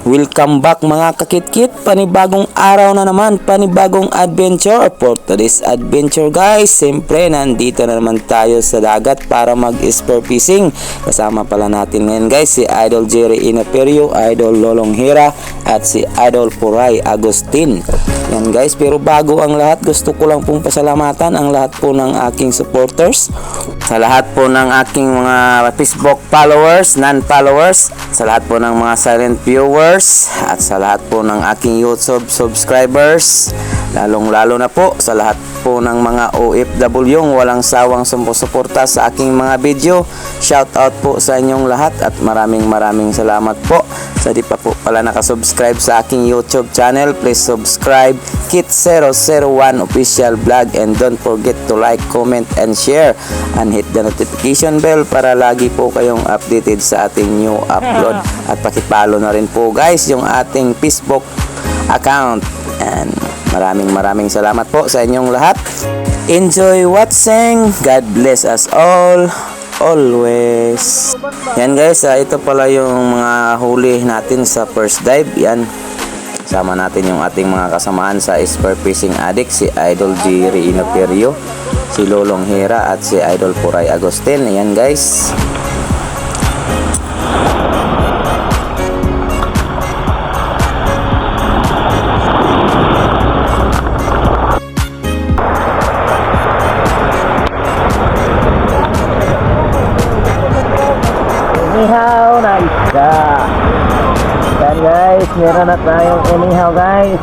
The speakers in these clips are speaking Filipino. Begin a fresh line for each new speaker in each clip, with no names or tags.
Welcome back mga kakit-kit, panibagong araw na naman, panibagong adventure. For today's adventure guys, siyempre nandito na naman tayo sa dagat para mag-spear fishing. Kasama pala natin ngayon guys si Idol Jerry Inaperio, Idol Lolong Hira at si Idol Puray Agustin. Yan guys, pero bago ang lahat, gusto ko lang pong pasalamatan ang lahat po ng aking supporters, sa lahat po ng aking mga Facebook followers, non-followers, sa lahat po ng mga silent viewers, at sa lahat po ng aking YouTube subscribers, lalong-lalo na po sa lahat po ng mga OFW yung walang sawang sumusuporta sa aking mga video. Shout out po sa inyong lahat at maraming salamat po. Sa di pa po pala nakasubscribe sa aking YouTube channel, please subscribe Kit001 Official Vlog, and don't forget to like, comment, and share, and hit the notification bell para lagi po kayong updated sa ating new upload. At pakipalo na rin po guys yung ating Facebook account. And maraming salamat po sa inyong lahat. Enjoy watching. God bless us all always. Yan guys, ito pala yung mga huli natin sa first dive. Yan, sama natin yung ating mga kasamaan sa spear fishing addict, si Idol Jerry Inaperio, si Lolong Hira at si Idol Puray Agustin. Yan guys.
Inihaw na isda. Yan guys, meron na tayong inihaw guys.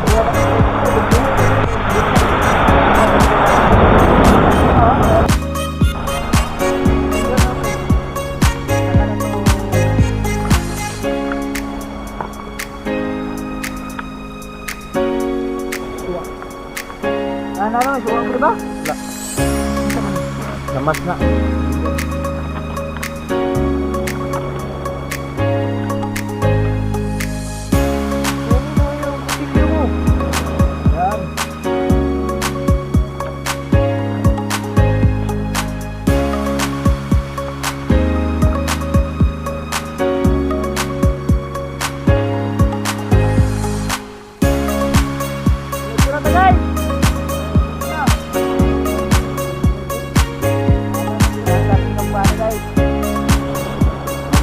Ano, suwang ko ba? Lamas na.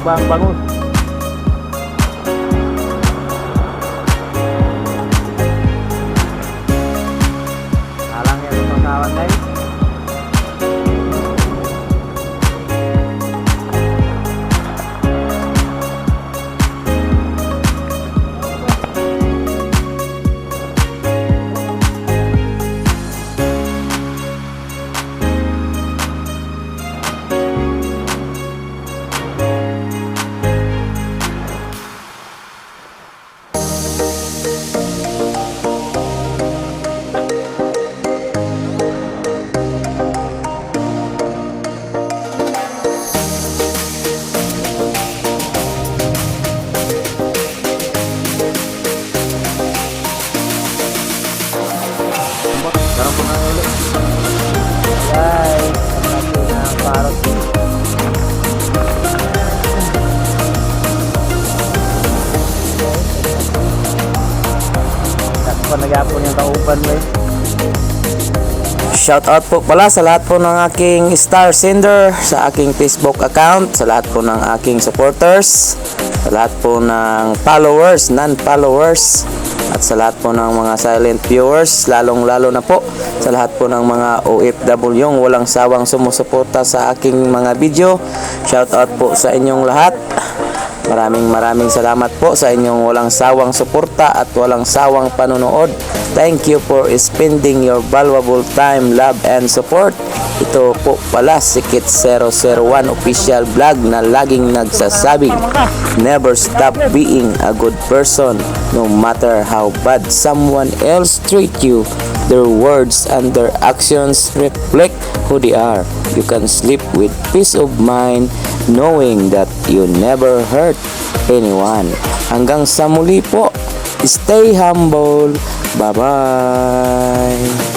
Bang bangun. Alang ya kawan guys. Guys, ang na parot. Tapos nag-apon yung kaupan guys.
Shout out po pala sa lahat po ng aking star sender sa aking Facebook account, sa lahat po ng aking supporters, sa lahat po ng followers, non-followers, at sa lahat po ng mga silent viewers, lalong-lalo na po sa lahat po ng mga OFW yung walang sawang sumusuporta sa aking mga video. Shout out po sa inyong lahat. Maraming salamat po sa inyong walang sawang suporta at walang sawang panonood. Thank you for spending your valuable time, love, and support. Ito po pala si Kit001 Official Vlog na laging nagsasabing, never stop being a good person no matter how bad someone else treat you. Their words and their actions reflect who they are. You can sleep with peace of mind knowing that you never hurt anyone. Hanggang sa muli po, stay humble. Bye-bye.